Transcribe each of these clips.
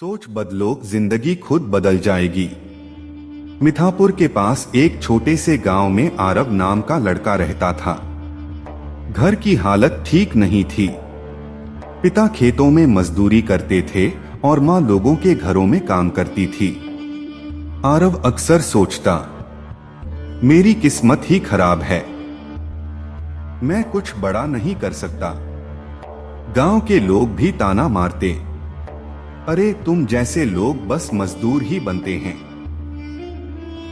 सोच बदलो, जिंदगी खुद बदल जाएगी। मिठापुर के पास एक छोटे से गांव में आरव नाम का लड़का रहता था। घर की हालत ठीक नहीं थी। पिता खेतों में मजदूरी करते थे और माँ लोगों के घरों में काम करती थी। आरव अक्सर सोचता, मेरी किस्मत ही खराब है, मैं कुछ बड़ा नहीं कर सकता। गांव के लोग भी ताना मारते, अरे तुम जैसे लोग बस मजदूर ही बनते हैं,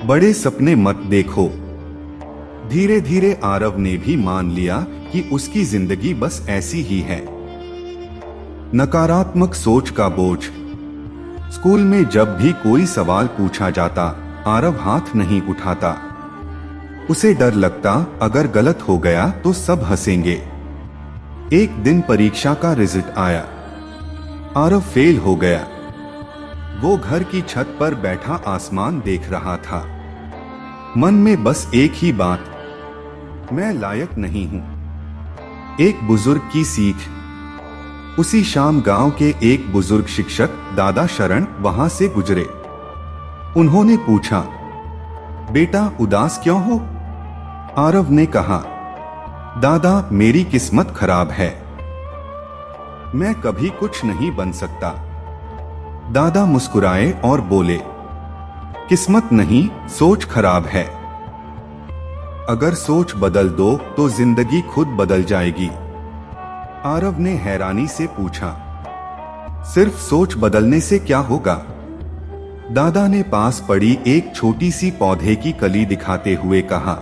बड़े सपने मत देखो। धीरे धीरे आरव ने भी मान लिया कि उसकी जिंदगी बस ऐसी ही है। नकारात्मक सोच का बोझ। स्कूल में जब भी कोई सवाल पूछा जाता, आरव हाथ नहीं उठाता। उसे डर लगता, अगर गलत हो गया तो सब हंसेंगे। एक दिन परीक्षा का रिजल्ट आया। आरव फेल हो गया। वो घर की छत पर बैठा आसमान देख रहा था। मन में बस एक ही बात, मैं लायक नहीं हूं। एक बुजुर्ग की सीख। उसी शाम गांव के एक बुजुर्ग शिक्षक दादा शरण वहां से गुजरे। उन्होंने पूछा, बेटा उदास क्यों हो? आरव ने कहा, दादा मेरी किस्मत खराब है, मैं कभी कुछ नहीं बन सकता। दादा मुस्कुराए और बोले, किस्मत नहीं, सोच खराब है। अगर सोच बदल दो तो जिंदगी खुद बदल जाएगी। आरव ने हैरानी से पूछा, सिर्फ सोच बदलने से क्या होगा? दादा ने पास पड़ी एक छोटी सी पौधे की कली दिखाते हुए कहा,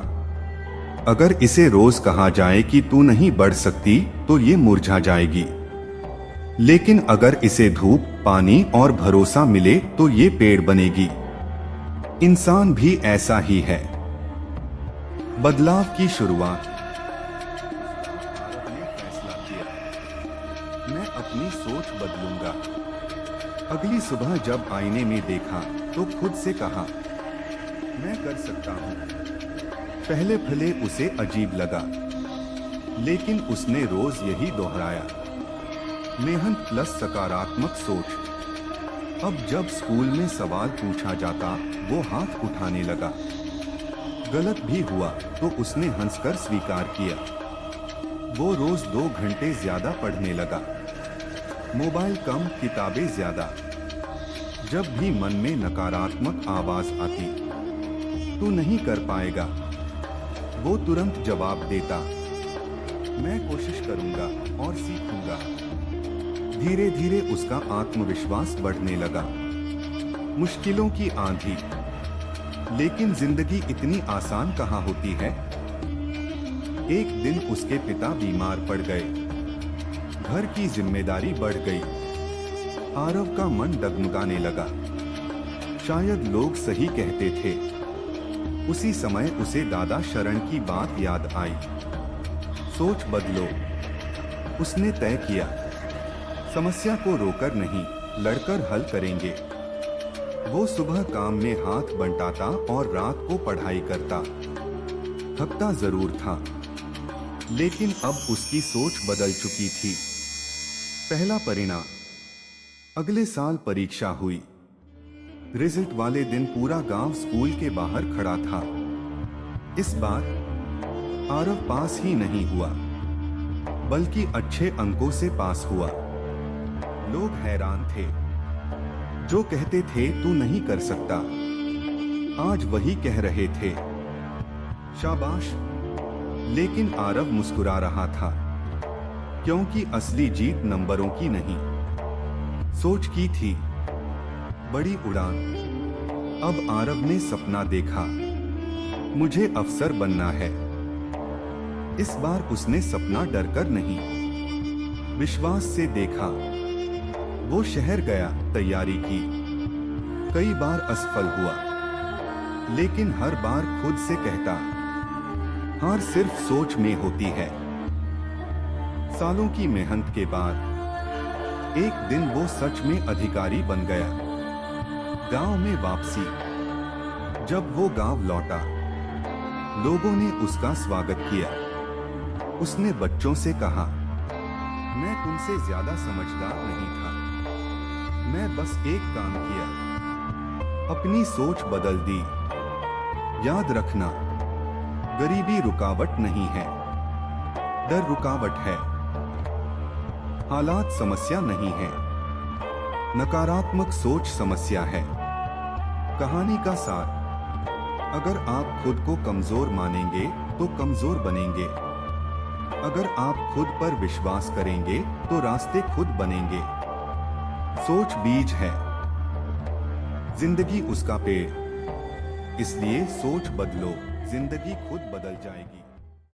अगर इसे रोज कहा जाए कि तू नहीं बढ़ सकती तो ये मुरझा जाएगी, लेकिन अगर इसे धूप, पानी और भरोसा मिले तो ये पेड़ बनेगी। इंसान भी ऐसा ही है। बदलाव की शुरुआत। ने फैसला किया, मैं अपनी सोच बदलूंगा। अगली सुबह जब आईने में देखा तो खुद से कहा, मैं कर सकता हूं। पहले भले उसे अजीब लगा, लेकिन उसने रोज यही दोहराया, मेहनत प्लस सकारात्मक सोच। अब जब स्कूल में सवाल पूछा जाता वो हाथ उठाने लगा। गलत भी हुआ तो उसने हंसकर स्वीकार किया। वो रोज 2 घंटे ज्यादा पढ़ने लगा, मोबाइल कम, किताबें ज्यादा। जब भी मन में नकारात्मक आवाज आती, तू नहीं कर पाएगा, वो तुरंत जवाब देता, मैं कोशिश करूंगा और सीखूंगा। धीरे धीरे उसका आत्मविश्वास बढ़ने लगा। मुश्किलों की आंधी। लेकिन जिंदगी इतनी आसान कहाँ होती है। एक दिन उसके पिता बीमार पड़ गए। घर की जिम्मेदारी बढ़ गई। आरव का मन डगमगाने लगा। शायद लोग सही कहते थे। उसी समय उसे दादा शरण की बात याद आई। सोच बदलो। उसने तय किया, समस्या को रोकर नहीं, लड़कर हल करेंगे। वो सुबह काम में हाथ बंटाता और रात को पढ़ाई करता। थकता जरूर था, लेकिन अब उसकी सोच बदल चुकी थी। पहला परिणाम। अगले साल परीक्षा हुई। रिजल्ट वाले दिन पूरा गांव स्कूल के बाहर खड़ा था। इस बार आरव पास ही नहीं हुआ, बल्कि अच्छे अंकों से पास हुआ। लोग हैरान थे। जो कहते थे तू नहीं कर सकता, आज वही कह रहे थे, शाबाश। लेकिन आरव मुस्कुरा रहा था, क्योंकि असली जीत नंबरों की नहीं, सोच की थी। बड़ी उड़ान। अब आरव ने सपना देखा, मुझे अफसर बनना है। इस बार उसने सपना डरकर नहीं, विश्वास से देखा। वो शहर गया, तैयारी की। कई बार असफल हुआ, लेकिन हर बार खुद से कहता, हार सिर्फ सोच में होती है। सालों की मेहनत के बाद एक दिन वो सच में अधिकारी बन गया। गांव में वापसी। जब वो गांव लौटा, लोगों ने उसका स्वागत किया। उसने बच्चों से कहा, मैं तुमसे ज्यादा समझदार नहीं था, मैं बस एक काम किया, अपनी सोच बदल दी। याद रखना, गरीबी रुकावट नहीं है, डर रुकावट है। हालात समस्या नहीं है, नकारात्मक सोच समस्या है। कहानी का सार, अगर आप खुद को कमजोर मानेंगे तो कमजोर बनेंगे। अगर आप खुद पर विश्वास करेंगे तो रास्ते खुद बनेंगे। सोच बीज है, जिंदगी उसका पेड़। इसलिए सोच बदलो, जिंदगी खुद बदल जाएगी।